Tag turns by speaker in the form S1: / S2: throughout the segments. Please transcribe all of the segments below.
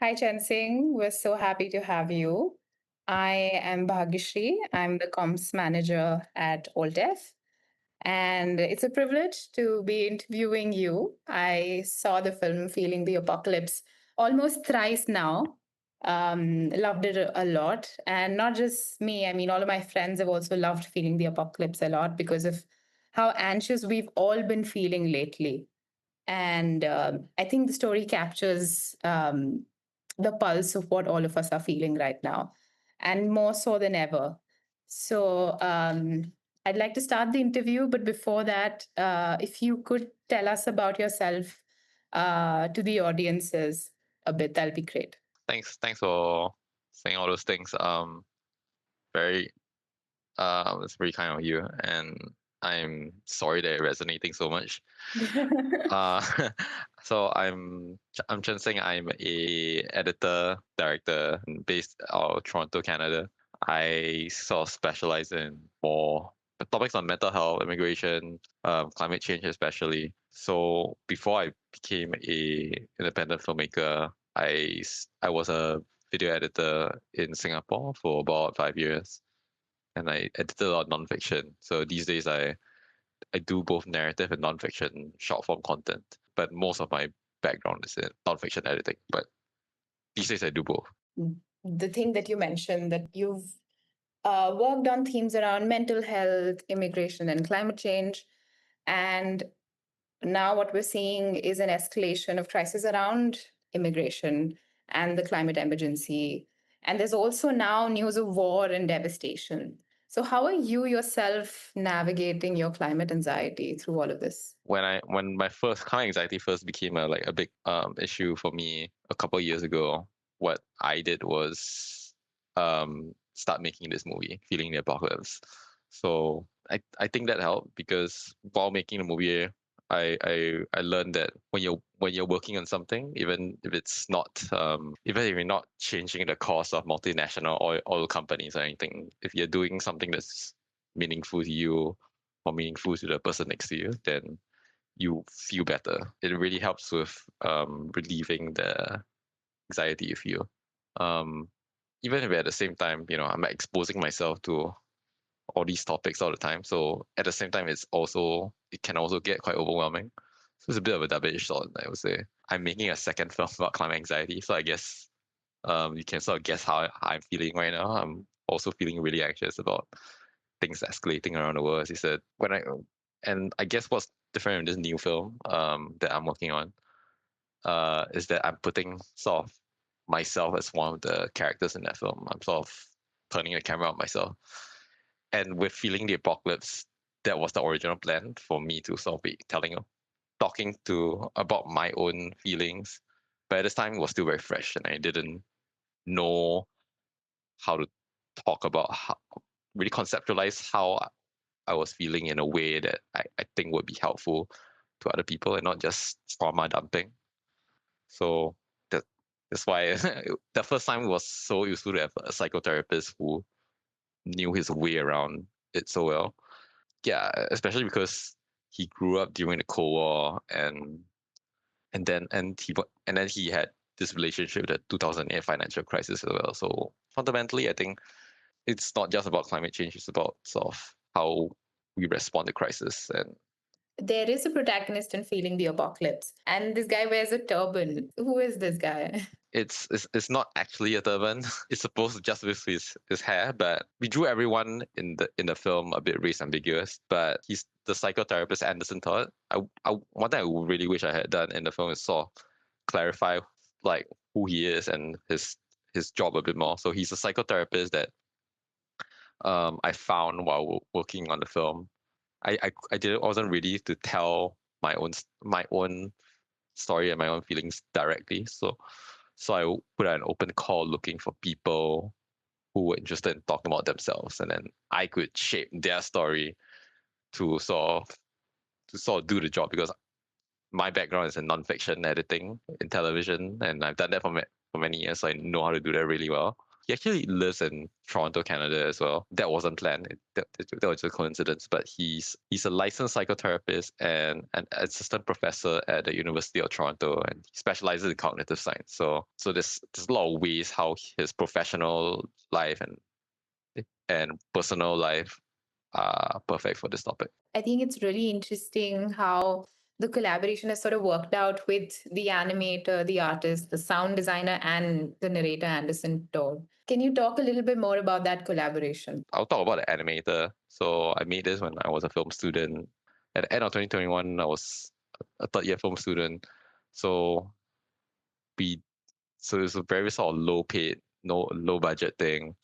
S1: Hi, Chen Sing. We're so happy to have you. I am Bhagyashree. I'm the comms manager at ALT EFF, and it's a privilege to be interviewing you. I saw the film Feeling the Apocalypse almost thrice now. Loved it a lot. And not just me, I mean, all of my friends have also loved Feeling the Apocalypse a lot because of how anxious we've all been feeling lately. And I think the story captures the pulse of what all of us are feeling right now, and more so than ever. So I'd like to start the interview, but before that, if you could tell us about yourself to the audiences a bit, that'll be great.
S2: Thanks for saying all those things. Very it's very kind of you, and I'm sorry that it's resonating so much. Uh, so I'm Chen Sing. I'm a editor director based out of Toronto, Canada. I sort of specialize in more topics on mental health, immigration, climate change especially. So before I became a independent filmmaker, I was a video editor in Singapore for about 5 years, and I edited a lot of nonfiction. So these days I do both narrative and nonfiction short form content, but most of my background is in nonfiction editing. But these days I do both.
S1: The thing that you mentioned, that you've worked on themes around mental health, immigration, and climate change. And now what we're seeing is an escalation of crisis around immigration and the climate emergency. And there's also now news of war and devastation. So how are you yourself navigating your climate anxiety through all of this?
S2: When my first climate anxiety first became a big issue for me a couple of years ago, what I did was start making this movie, Feeling the Apocalypse. So I think that helped because while making the movie, I learned that when you're working on something, even if it's not even if you're not changing the course of multinational oil companies or anything, if you're doing something that's meaningful to you or meaningful to the person next to you, then you feel better. It really helps with relieving the anxiety you feel. Um, Even if at the same time, I'm exposing myself to all these topics all the time. So at the same time, it can also get quite overwhelming. So it's a bit of a double-edged sword, I would say. I'm making a second film about climate anxiety, so I guess you can sort of guess how I'm feeling right now. I'm also feeling really anxious about things escalating around the world, as you said. And I guess what's different in this new film that I'm working on is that I'm putting sort of myself as one of the characters in that film. I'm sort of turning the camera on myself. And with Feeling the Apocalypse, that was the original plan for me to sort of be talking to about my own feelings. But at this time, it was still very fresh, and I didn't know how to talk about really conceptualize how I was feeling in a way that I think would be helpful to other people and not just trauma dumping. So that that's why the first time was so useful to have a psychotherapist who knew his way around it so well. Yeah, especially because he grew up during the Cold War, and then he had this relationship with the 2008 financial crisis as well. So fundamentally, I think it's not just about climate change; it's about sort of how we respond to crisis. And
S1: There is a protagonist in Feeling the Apocalypse, and this guy wears a turban. Who is this guy?
S2: it's not actually a turban. It's supposed to just with his hair, but we drew everyone in the film a bit race ambiguous. But he's the psychotherapist Anderson Todd. One thing I really wish I had done in the film is sort of clarify like who he is and his job a bit more. So he's a psychotherapist that I found while working on the film. I wasn't ready to tell my own story and my own feelings directly. So I put out an open call looking for people who were interested in talking about themselves, and then I could shape their story to sort of do the job because my background is in nonfiction editing in television, and I've done that for many years, so I know how to do that really well. he actually lives in Toronto, Canada as well. That wasn't planned. That was just a coincidence. But he's a licensed psychotherapist and an assistant professor at the University of Toronto, and he specializes in cognitive science. So there's a lot of ways how his professional life and personal life are perfect for this topic.
S1: I think it's really interesting how the collaboration has sort of worked out with the animator, the artist, the sound designer, and the narrator, Anderson Todd. Can you talk a little bit more about that collaboration?
S2: I'll talk about the animator. So I made this when I was a film student. At the end of 2021, I was a third year film student. So we so it's a very sort of low paid, no low budget thing.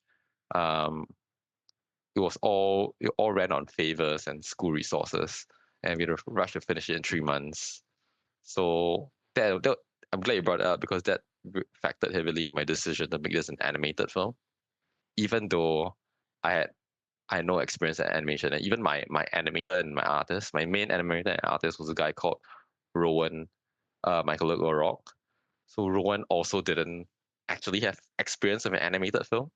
S2: Um, it all ran on favors and school resources, and we had to rush to finish it in 3 months. So that I'm glad you brought it up because that factored heavily in my decision to make this an animated film. Even though I had I had no experience in animation, and even my animator and my artist, my main animator and artist was a guy called Rowan Michael Rock. So Rowan also didn't actually have experience of an animated film.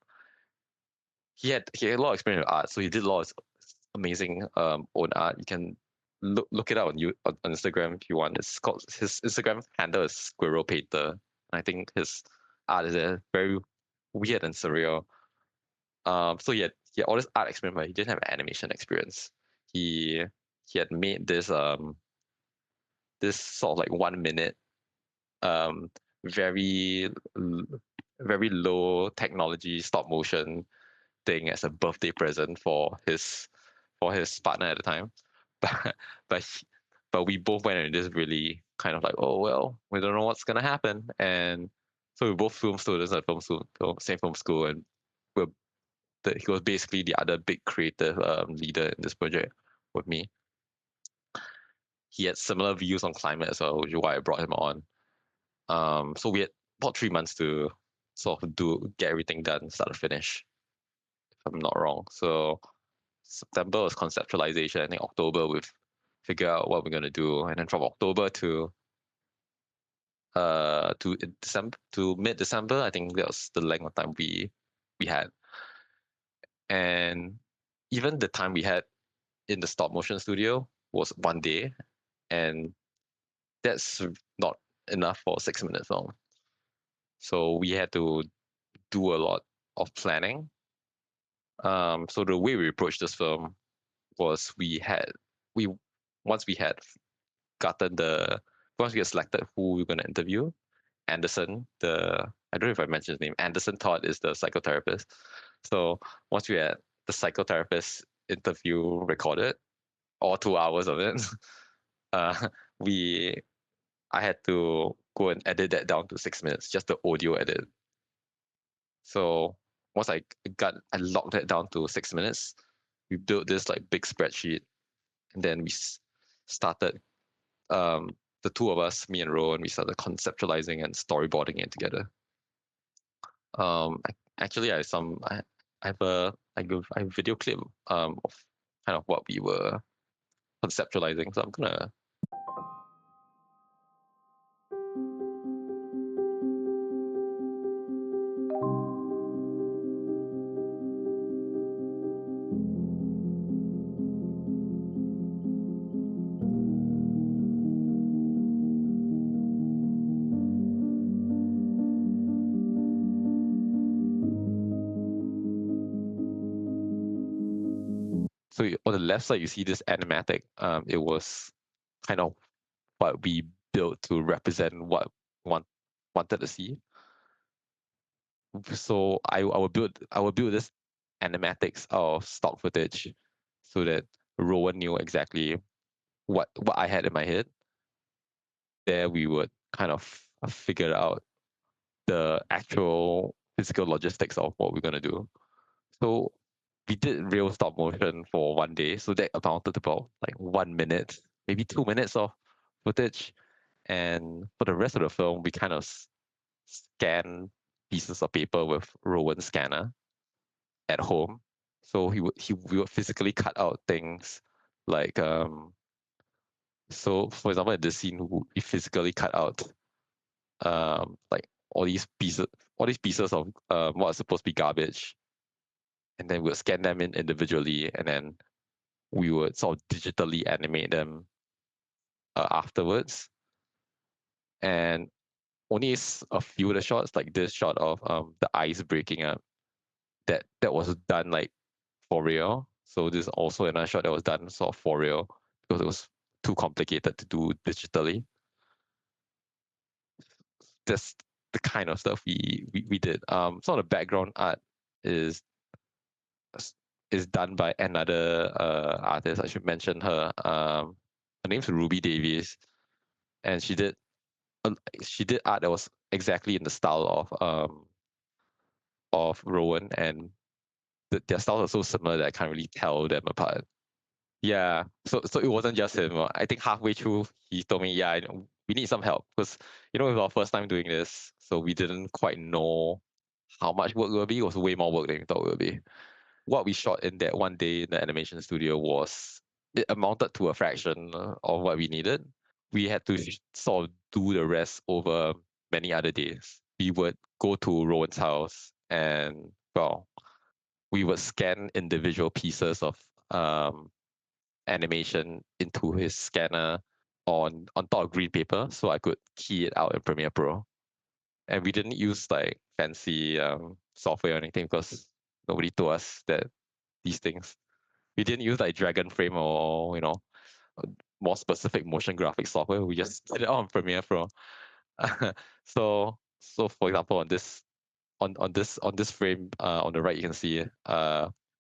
S2: He had a lot of experience with art, so he did a lot of amazing own art. You can look it up on Instagram if you want. It's called his Instagram handle is Squirrel Painter. I think his art is very weird and surreal. So he had all this art experience, but he didn't have animation experience. He he had made this sort of like 1 minute um very very low technology stop motion thing as a birthday present for his partner at the time. But but but we both went in this really kind of like, oh well, we don't know what's gonna happen. And so we're both film students at same film school, and we're he was basically the other big creative leader in this project with me. He had similar views on climate as well, which is why I brought him on. So we had about 3 months to sort of get everything done, start to finish, if I'm not wrong. So September was conceptualization. I think October we've figured out what we're gonna do, and then from October to December to mid December, I think that was the length of time we had. And even the time we had in the stop motion studio was 1 day, and that's not enough for a 6 minute film. So we had to do a lot of planning. So the way we approached this film was we once we had gotten once we had selected who we were going to interview, Anderson, I don't know if I mentioned his name. Anderson Todd is the psychotherapist. So once we had the psychotherapist interview recorded, all 2 hours of it, uh, we I had to go and edit that down to 6 minutes, just the audio edit. So once I locked that down to 6 minutes, we built this like big spreadsheet, and then we started the two of us, me and Rowan, we started conceptualizing and storyboarding it together. Actually, I have I have a video clip of kind of what we were conceptualizing. So I'm gonna. So on the left side, you see this animatic. It was kind of what we built to represent what want wanted to see. So I will build this animatics of stock footage so that Rowan knew exactly what I had in my head. There we would kind of figure out the actual physical logistics of what we're gonna do. So we did real stop motion for 1 day, so that amounted to about like 1 minute, maybe 2 minutes of footage. And for the rest of the film, we kind of scan pieces of paper with Rowan's scanner at home. So we would physically cut out things like so for example in this scene we physically cut out like all these pieces of what are supposed to be garbage, and then we'll scan them in individually, and then we would sort of digitally animate them afterwards. And only a few of the shots, like this shot of the ice breaking up, that was done like for real. So this is also another shot that was done sort of for real because it was too complicated to do digitally. That's the kind of stuff we did. Some of the background art is is done by another artist. I should mention her. Her name's Ruby Davies, and she did art that was exactly in the style of Rowan, and their styles are so similar that I can't really tell them apart. Yeah, so it wasn't just him. I think halfway through he told me, yeah, we need some help because it was our first time doing this, so we didn't quite know how much work it would be. It was way more work than we thought it would be. What we shot in that one day in the animation studio it amounted to a fraction of what we needed. We had to sort of do the rest over many other days. We would go to Rowan's house and, well, we would scan individual pieces of um, animation into his scanner on top of green paper so I could key it out in Premiere Pro. And we didn't use like fancy software or anything because nobody told us that these things. We didn't use like Dragon Frame or more specific motion graphics software. We just did it on Premiere Pro. So for example, on this frame on the right, you can see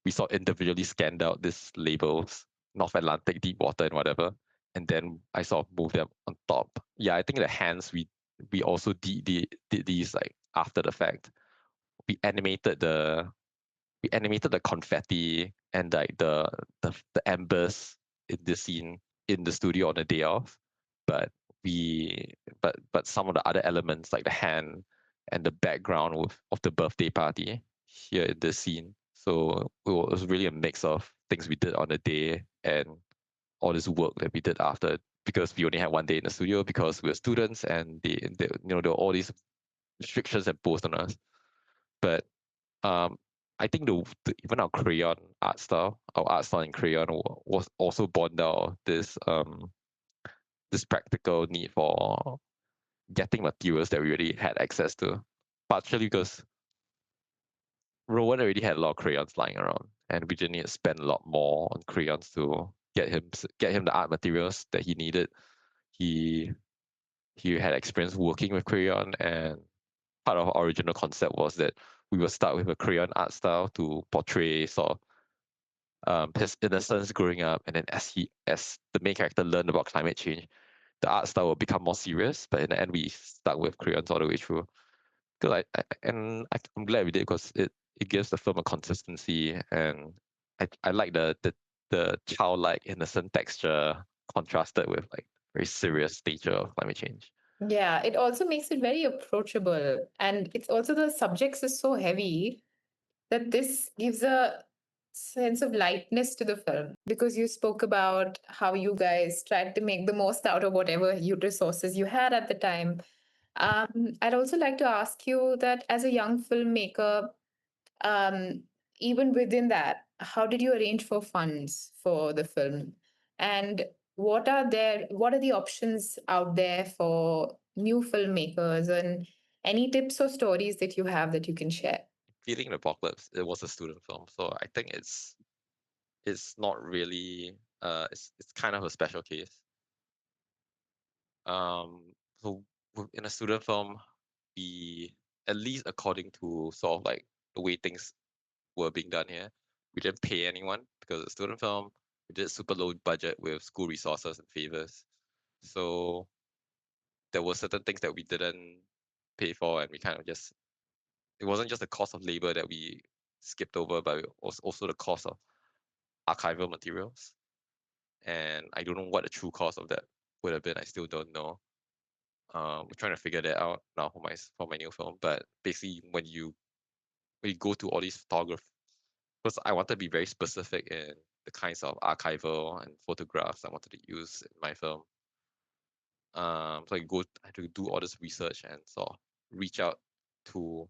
S2: we sort of individually scanned out these labels, North Atlantic, deep water, and whatever, and then I sort of moved them on top. Yeah, I think the hands we also did these like after the fact. We animated the we animated the confetti and like the embers in the scene in the studio on the day off, but but some of the other elements like the hand and the background of the birthday party here in the scene. So it was really a mix of things we did on the day and all this work that we did after because we only had one day in the studio because we were students and there were all these restrictions imposed on us. But um, I think even our crayon art style, our art style in crayon was also born out of this practical need for getting materials that we already had access to. Partially because Rowan already had a lot of crayons lying around, and we didn't need to spend a lot more on crayons to get him the art materials that he needed. He he had experience working with crayon, and part of our original concept was that we would start with a crayon art style to portray sort of his innocence growing up, and then as the main character learned about climate change, the art style will become more serious. But in the end, we stuck with crayons all the way through. Because I'm glad we did because it gives the film a consistency, and I like the childlike innocent texture contrasted with like very serious nature of climate change.
S1: Yeah, it also makes it very approachable. And it's also the subjects is so heavy that this gives a sense of lightness to the film because you spoke about how you guys tried to make the most out of whatever resources you had at the time. I'd also like to ask you that as a young filmmaker, um, even within that, how did you arrange for funds for the film? And what are the options out there for new filmmakers and any tips or stories that you have that you can share?
S2: Feeling the Apocalypse, it was a student film, so I think it's not really it's kind of a special case. So in a student film, we, at least according to sort of like the way things were being done here, we didn't pay anyone because it's a student film. We did super low budget with school resources and favors. So there were certain things that we didn't pay for, and we kind of just, it wasn't just the cost of labor that we skipped over, but it was also the cost of archival materials. And I don't know what the true cost of that would have been. I still don't know. We're trying to figure that out now for my new film. But basically, when you go to all these photographs, because I wanted to be very specific in the kinds of archival and photographs I wanted to use in my film. So I had to do all this research and sort of reach out to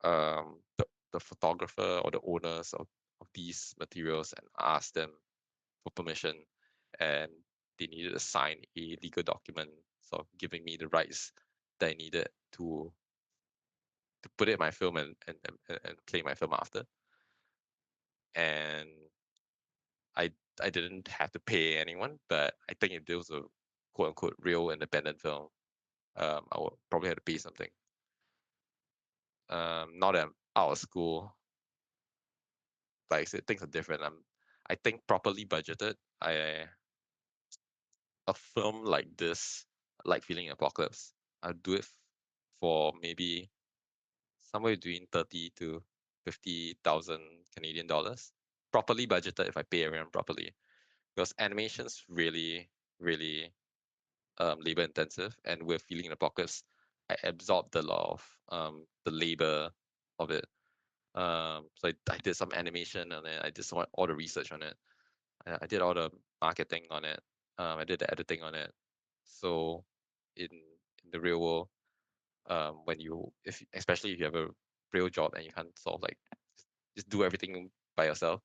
S2: the photographer or the owners of these materials and ask them for permission, and they needed to sign a legal document, so giving me the rights that I needed to put it in my film and play my film after. And I I didn't have to pay anyone, but I think if there was a quote unquote real independent film, I would probably have to pay something. Now that I'm out of school, like I said, things are different. I think properly budgeted. A film like this, like Feeling Apocalypse, I'd do it for maybe somewhere between 30 to 50,000 Canadian dollars. Properly budgeted if I pay everyone properly. Because animation's really labor intensive, and with Feeling Apocalypse, I absorbed a lot of the labor of it. So I did some animation on it. I did all the research on it. I did all the marketing on it. I did the editing on it. So in the real world, when you if especially if you have a real job and you can't sort of like just do everything by yourself,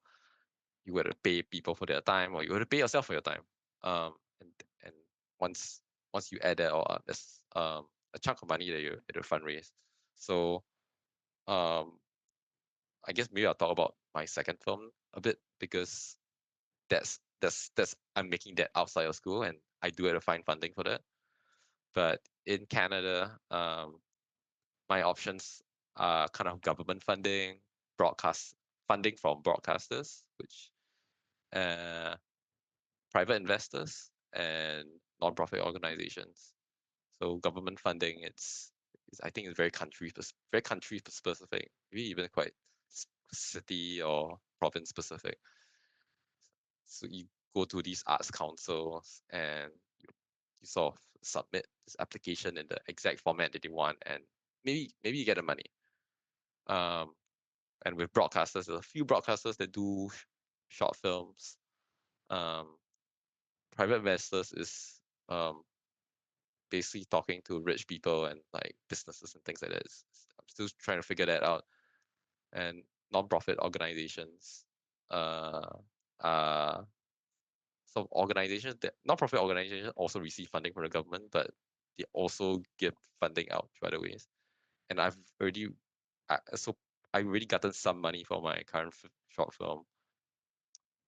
S2: you got to pay people for their time, or you got to pay yourself for your time. Um, and once you add that all up, there's a chunk of money that you fundraise. So um, I guess maybe I'll talk about my second film a bit, because that's I'm making that outside of school, and I do have to find funding for that. But in Canada, my options are kind of government funding, broadcast funding from broadcasters, which uh, private investors, and nonprofit organizations. So government funding, I think it's very country specific, maybe even quite city or province specific. So you go to these arts councils and you sort of submit this application in the exact format that you want, and maybe you get the money. Um, and with broadcasters, there's a few broadcasters that do short films. Um, Private investors is um, basically talking to rich people and like businesses and things like that. I'm still trying to figure that out. And non-profit organizations, uh, uh, some organizations that non-profit organizations also receive funding from the government, but they also give funding out through other ways. And so I already gotten some money for my current short film,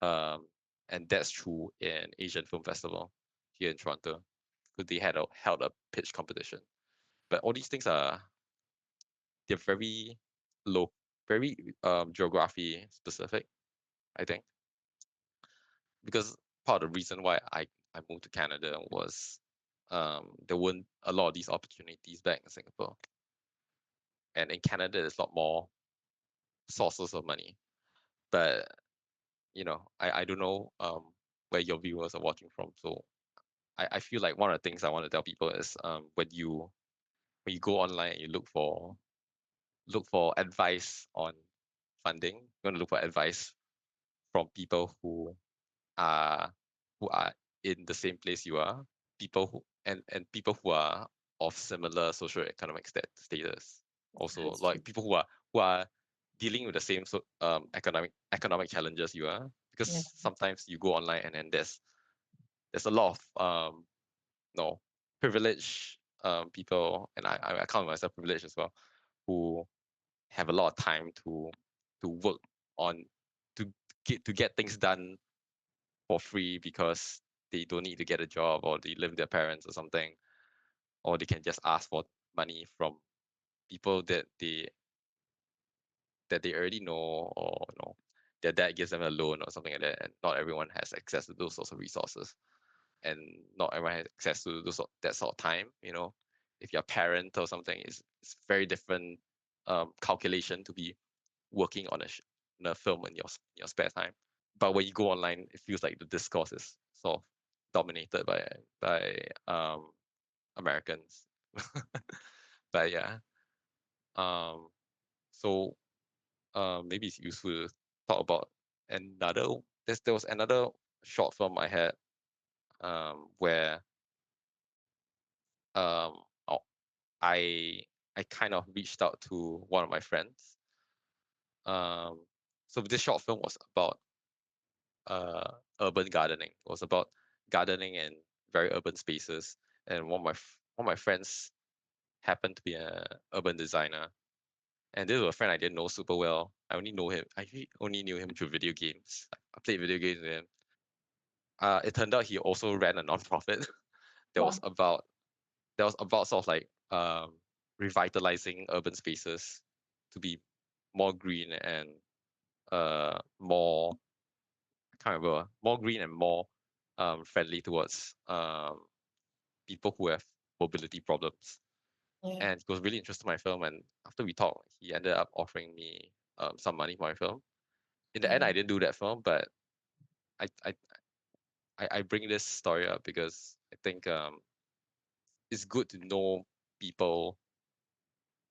S2: um, and that's through an Asian film festival here in Toronto, because they held a pitch competition. But all these things they're very low, very geography specific, I think, because part of the reason why I moved to Canada was there weren't a lot of these opportunities back in Singapore, and in Canada there's a lot more sources of money. But I don't know where your viewers are watching from, so I feel like one of the things I want to tell people is when you go online and you look for advice on funding, you're going to look for advice from people are who are in the same place you are, people who and people who are of similar social economic status. Also,
S1: That's
S2: like
S1: true.
S2: people who are dealing with the same economic challenges you are.
S1: Yeah.
S2: Because sometimes you go online and then there's a lot of no privileged people, and I count myself privileged as well, who have a lot of time to work on to get things done for free, because they don't need to get a job, or they live with their parents or something, or they can just ask for money from people that they already know, or their dad gives them a loan or something like that. And not everyone has access to those sorts of resources, and not everyone has access to that sort of time. If you're a parent or something, it's very different calculation to be working on a film in your spare time. But when you go online, it feels like the discourse is sort of dominated by Americans. But yeah, um, so maybe it's useful to talk about another. There was another short film I had, where um, oh, I I kind of reached out to one of my friends. So this short film was about urban gardening. It was about gardening in very urban spaces, and one of my friends happened to be a urban designer, and this was a friend I didn't know super well. I only know him. Only knew him through video games. I played video games with him. It turned out he also ran a nonprofit that was
S1: Wow.
S2: about sort of like revitalizing urban spaces to be more green and more I can't remember, more green and more friendly towards people who have mobility problems.
S1: Yeah.
S2: And he was really interested in my film. And after we talked, he ended up offering me some money for my film. In the end,
S1: Yeah.
S2: I didn't do that film, but I I, I bring this story up because I think it's good to know people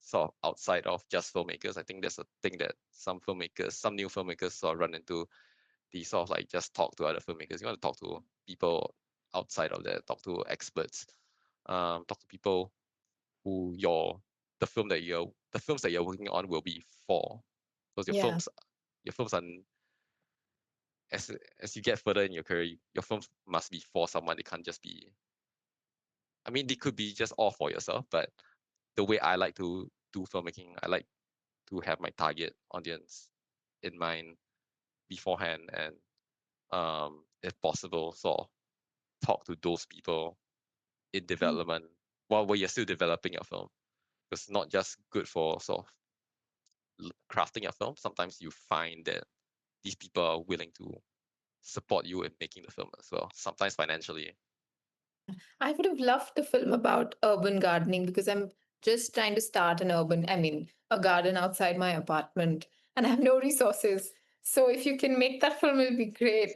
S2: sort of outside of just filmmakers. I think that's a thing that some new filmmakers sort of run into. They sort of like just talk to other filmmakers. You want to talk to people outside of that, talk to experts, talk to people who the films that you're working on will be for. Because
S1: Yeah.
S2: your films are as as you get further in your career, your films must be for someone. They can't just be. I mean, they could be just all for yourself, but the way I like to do filmmaking, I like to have my target audience in mind beforehand, and if possible, sort of talk to those people in
S1: Mm.
S2: development while you're still developing your film. It's not just good for sort of crafting your film. Sometimes you find that these people are willing to support you in making the film as well. Sometimes financially.
S1: I would have loved a film about urban gardening because I'm just trying to start a garden outside my apartment and I have no resources. So if you can make that film, it'll be great.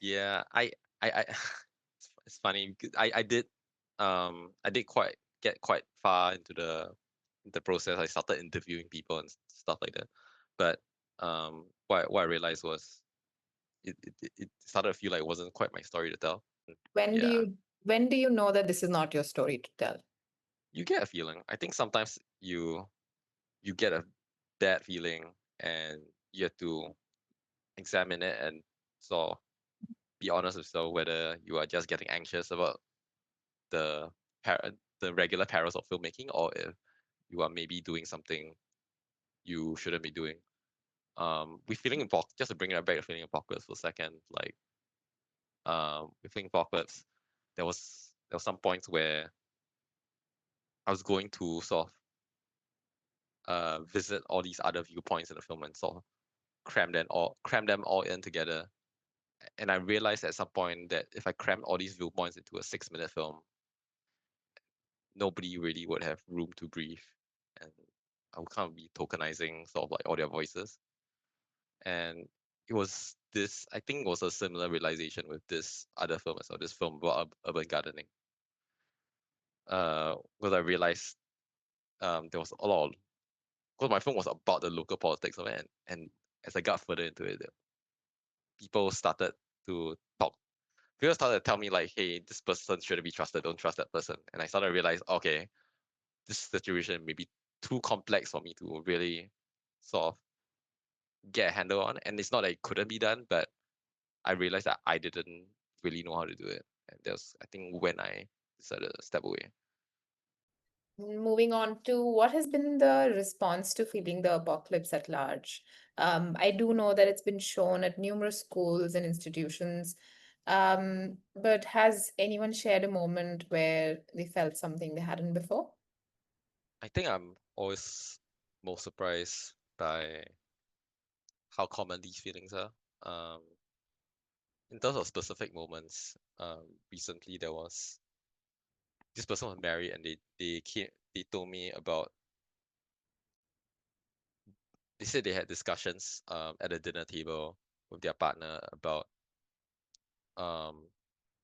S2: Yeah, I it's funny because I did quite far into the process. I started interviewing people and stuff like that. But what I realized was it started to feel like it wasn't quite my story to tell.
S1: when do
S2: Yeah,
S1: you when do you know that this is not your story to tell?
S2: you get a feeling. I think sometimes you get a bad feeling and you have to examine it and sort of be honest with yourself whether you are just getting anxious about the the regular perils of filmmaking or if you are maybe doing something you shouldn't be doing. With feeling just to bring it back to feeling apocalypse for a second, like with feeling apocalypse, there was some points where I was going to sort of visit all these other viewpoints in the film and sort of cram them all in together. And I realized at some point that if I crammed all these viewpoints into a 6 minute film, nobody really would have room to breathe, and I would kind of be tokenizing sort of like all their voices. And it was this, I think, it was a similar realization with this other film as well. This film about urban gardening. Because I realized there was a lot of because my film was about the local politics of it, and as I got further into it, people started to talk. People started to tell me like, "Hey, this person shouldn't be trusted. Don't trust that person." And I started to realize, okay, this situation may be too complex for me to really sort of get a handle on. And it's not that it couldn't be done, but I realized that I didn't really know how to do it. And that's I think when I decided to step away.
S1: Moving on to what has been the response to feeling the apocalypse at large? I do know that it's been shown at numerous schools and institutions, but has anyone shared a moment where they felt something they hadn't before?
S2: I think I'm always most surprised by how common these feelings are. Um, in terms of specific moments, recently there was this person was married and they told me about they said they had discussions at a dinner table with their partner about um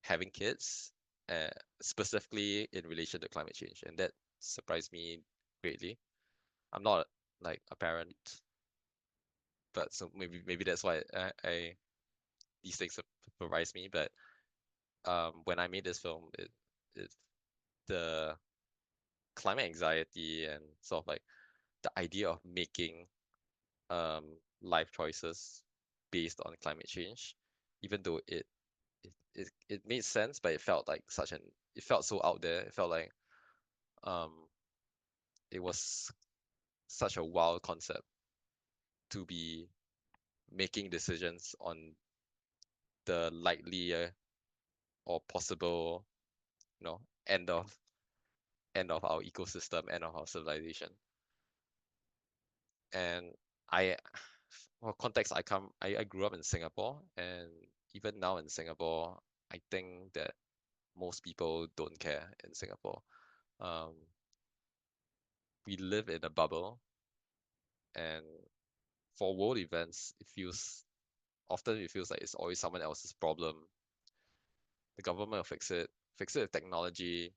S2: having kids, uh, specifically in relation to climate change, and that surprised me greatly. I'm not like a parent, but so maybe that's why I these things surprise me. But when I made this film, it the climate anxiety and sort of like the idea of making life choices based on climate change, even though it made sense, but it felt like it felt so out there. It felt like um it was such a wild concept to be making decisions on the likely or possible, you know, end of our ecosystem, end of our civilization. And I, for context, I grew up in Singapore, and even now in Singapore, I think that most people don't care in Singapore. Um, we live in a bubble, and for world events, it feels like it's always someone else's problem. The government will fix it with technology.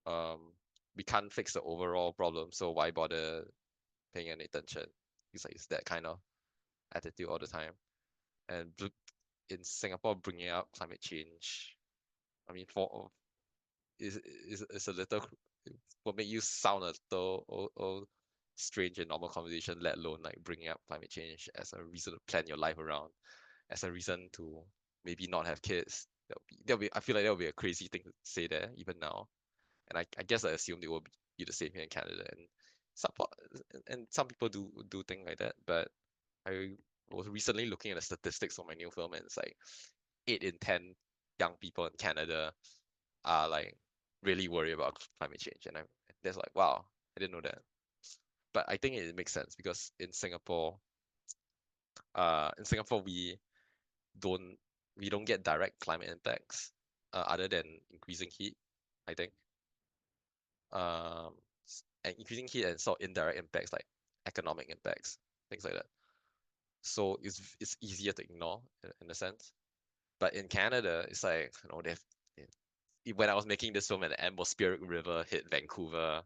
S2: Um, we can't fix the overall problem, so why bother paying any attention? It's that kind of attitude all the time. And in Singapore, bringing up climate change, I mean, for is a little will make you sound a little strange in normal conversation, let alone like bringing up climate change as a reason to plan your life around, as a reason to maybe not have kids. I feel like that would be a crazy thing to say there even now. And I guess I assumed it will be the same here in Canada. And some some people do things like that, but I was recently looking at the statistics for my new film, and it's like 8 in 10 young people in Canada are like really worried about climate change, and that's like wow, I didn't know that. But I think it makes sense because in Singapore don't we don't get direct climate impacts other than increasing heat. I think and increasing heat and sort of indirect impacts like economic impacts, things like that. So it's easier to ignore in a sense. But in Canada, it's like when I was making this film and the atmospheric river hit Vancouver,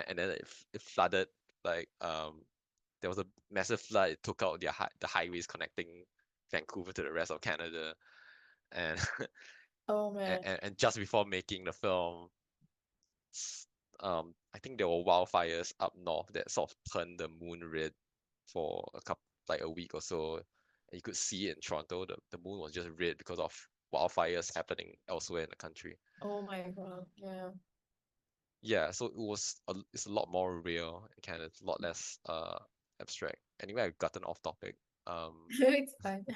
S2: and then it flooded like there was a massive flood. It took out the highways connecting Vancouver to the rest of Canada, and
S3: Oh man.
S2: and just before making the film, I think there were wildfires up north that sort of turned the moon red for a week or so. And you could see in Toronto the moon was just red because of wildfires happening elsewhere in the country.
S3: Oh my God. Yeah.
S2: Yeah, so it's a lot more real in Canada. It's a lot less abstract. Anyway, I've gotten off topic. Um,
S3: It's fine.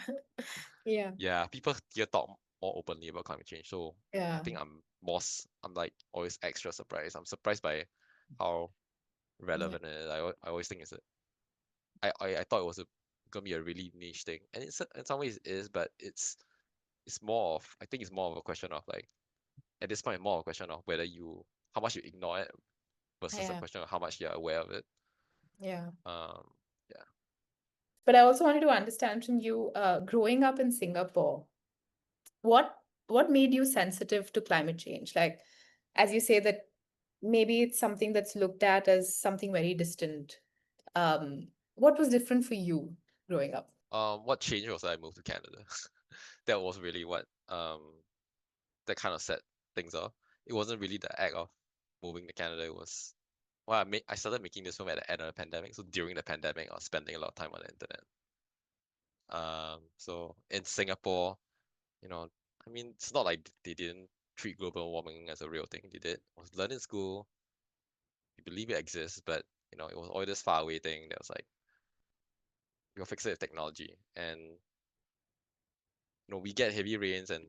S3: Yeah.
S2: yeah, people here talk more openly about climate change, so I
S3: Yeah.
S2: think I'm like always extra surprised. I'm surprised by how
S3: Yeah.
S2: relevant it is. I always think I thought it was gonna be a really niche thing, and in some ways it is, but it's more of I think it's more of a question of like at this point more of a question of whether you how much you ignore it versus a
S3: Yeah.
S2: question of how much you're aware of it.
S3: Yeah.
S2: Um, yeah.
S1: But I also wanted to understand from you, growing up in Singapore, what made you sensitive to climate change? Like, as you say that maybe it's something that's looked at as something very distant. What was different for you growing up?
S2: What changed was I moved to Canada. That was really what that kind of set things off. It wasn't really the act of moving to Canada. It was well, I started making this film at the end of the pandemic. So during the pandemic, I was spending a lot of time on the internet. So in Singapore, you know, I mean, it's not like they didn't treat global warming as a real thing. They did. I was learning in school. You believe it exists, but it was always this far away thing that was like you'll fix it with technology. And we get heavy rains and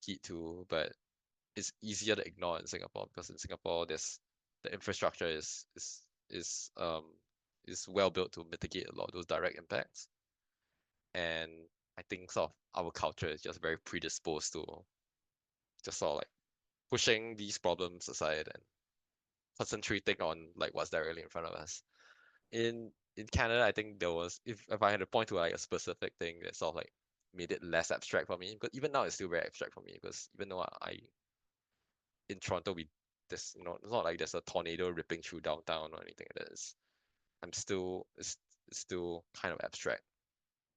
S2: heat too, but it's easier to ignore in Singapore because in Singapore there's the infrastructure is well built to mitigate a lot of those direct impacts. And I think sort of our culture is just very predisposed to just sort of like pushing these problems aside and concentrating on like what's directly in front of us. In Canada, I think there was if I had to point to like a specific thing that sort of like made it less abstract for me, because even now it's still very abstract for me because even though I in Toronto we there's it's not like there's a tornado ripping through downtown or anything like that. It's still kind of abstract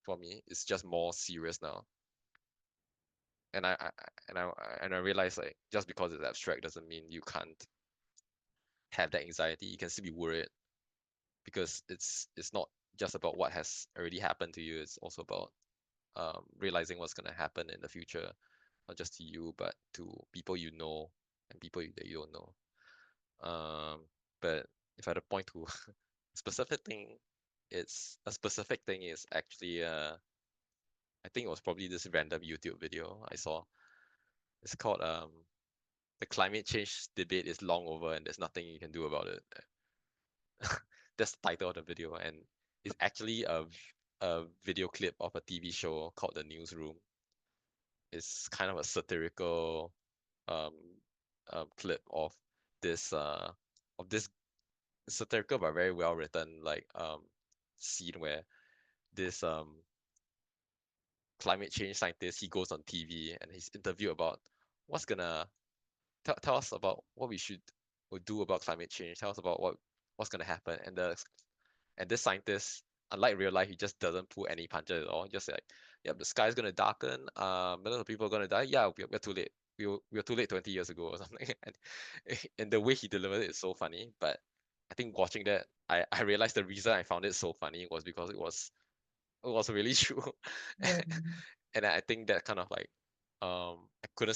S2: for me. It's just more serious now. And I realize like just because it's abstract doesn't mean you can't have that anxiety. You can still be worried because it's not just about what has already happened to you. It's also about realizing what's gonna happen in the future, not just to you, but to people you know and people that you don't know. But if I had to point to specific thing, it's a specific thing is actually I think it was probably this random YouTube video I saw. It's called the climate change debate is long over and there's nothing you can do about it. That's the title of the video, and it's actually a video clip of a TV show called The Newsroom. It's kind of a satirical um, clip this of this satirical but very well written like scene where this climate change scientist, he goes on TV and he's interviewed about what's gonna tell us about what we should or do about climate change. Tell us about what's gonna happen. And this scientist, unlike real life, he just doesn't pull any punches at all. Just like, yeah, the sky's gonna darken. Millions of people are gonna die. Yeah, we're too late. We were too late 20 years ago or something. And the way he delivered it is so funny. But I think watching that, I realized the reason I found it so funny was because it was really true.
S3: Yeah.
S2: And I think that kind of like I couldn't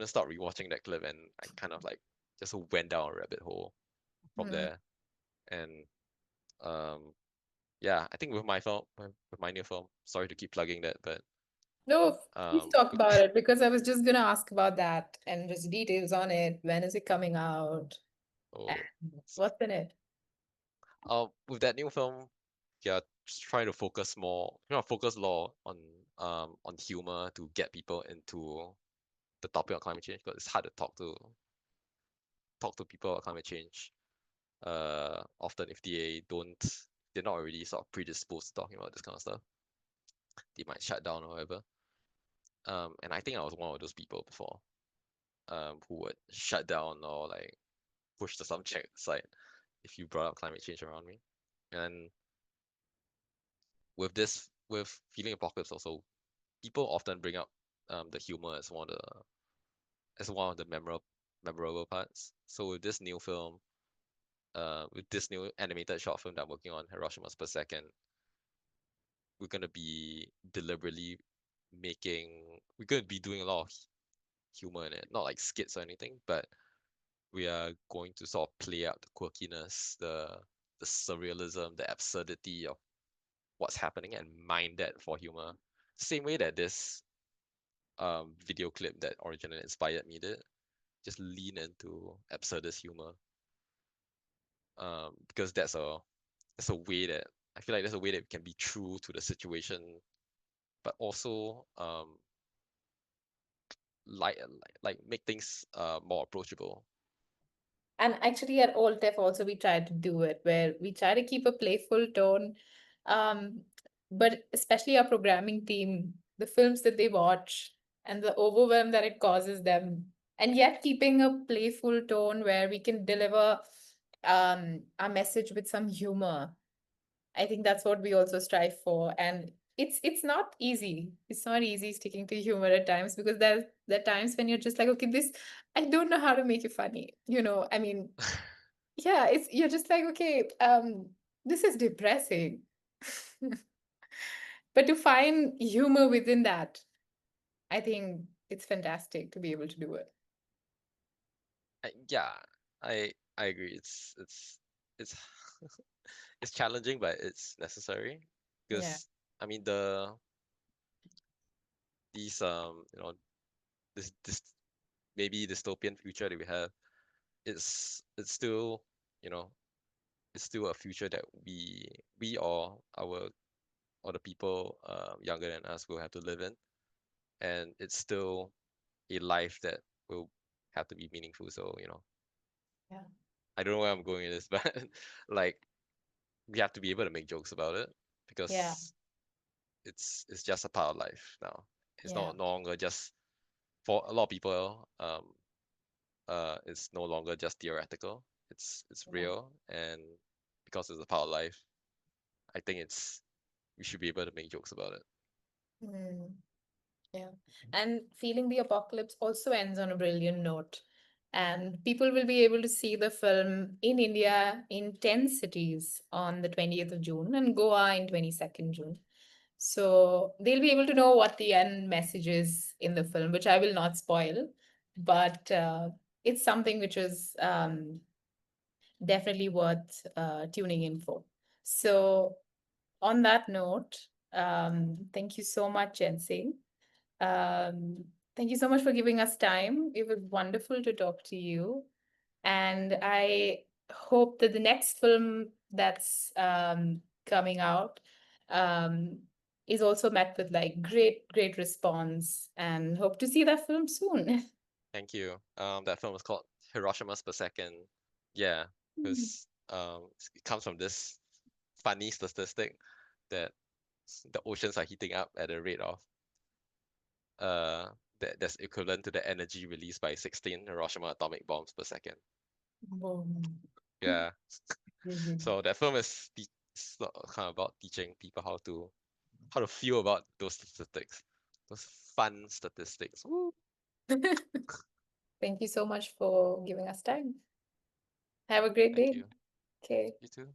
S2: stop rewatching that clip, and I kind of like just went down a rabbit hole from
S3: Mm.
S2: there. And um yeah, I think with my film, with my new film, sorry to keep plugging that, but
S3: No, please
S2: um
S3: talk about it because I was just gonna ask about that and just details on it. When is it coming out?
S2: oh,
S3: And what's in it?
S2: with that new film, yeah, just trying to focus more, focus more on humor to get people into the topic of climate change, because it's hard to talk to people about climate change often if they're not already sort of predisposed to talking about this kind of stuff. They might shut down or whatever. And I think I was one of those people before, who would shut down or like push the subject aside if you brought up climate change around me. And with feeling apocalypse also, people often bring up the humor as one of the memorable parts. So with this new animated short film that I'm working on, Hiroshima's per second, we're gonna be deliberately we're gonna be doing a lot of humor in it, not like skits or anything, but we are going to sort of play out the quirkiness, the surrealism, the absurdity of what's happening and mine that for humor. Same way that this video clip that originally inspired me did, just lean into absurdist humor. Because that's a way that I feel like that's a way that we can be true to the situation, but also like make things more approachable.
S3: And actually, at Old Tef also we try to do it where we try to keep a playful tone. Um, but especially our programming team, the films that they watch and the overwhelm that it causes them, and yet keeping a playful tone where we can deliver our message with some humor. I think that's what we also strive for. And it's not easy. It's not easy sticking to humor at times because there are times when you're just like, okay, this I don't know how to make it funny. I mean, yeah, it's you're just like, okay, this is depressing. But to find humor within that, I think it's fantastic to be able to do it.
S2: Yeah, I agree. It's it's challenging, but it's necessary
S3: Yeah.
S2: because I mean these this maybe dystopian future that we have, it's still you know it's still a future that we or the people younger than us will have to live in, and it's still a life that will have to be meaningful. So
S3: Yeah.
S2: I don't know where I'm going with this, but like we have to be able to make jokes about it
S3: Yeah.
S2: because it's just a part of life now. It's
S3: Yeah.
S2: not no longer just for a lot of people. It's no longer just theoretical. It's
S3: Yeah.
S2: real, and because it's a part of life, I think we should be able to make jokes about it.
S3: Mm. Yeah. And feeling the apocalypse also ends on a brilliant note. And people will be able to see the film in India in 10 cities on the 20th of June and Goa in 22nd June. So they'll be able to know what the end message is in the film, which I will not spoil, but it's something which is definitely worth tuning in for. So on that note, thank you so much, Chen Sing. Thank you so much for giving us time. It was wonderful to talk to you. And I hope that the next film that's coming out um, is also met with like great response, and hope to see that film soon.
S2: Thank you. That film was called Hiroshima's Per Second. Yeah, because it comes from this funny statistic that the oceans are heating up at a rate of that's equivalent to the energy released by 16 Hiroshima atomic bombs per second.
S3: Boom.
S2: Yeah.
S3: Mhm.
S2: So that film is kind of about teaching people how to feel about those statistics, those fun statistics. Woo.
S3: Thank you so much for giving us time. Have a great
S2: Thank
S3: day.
S2: you.
S3: Okay.
S2: You too.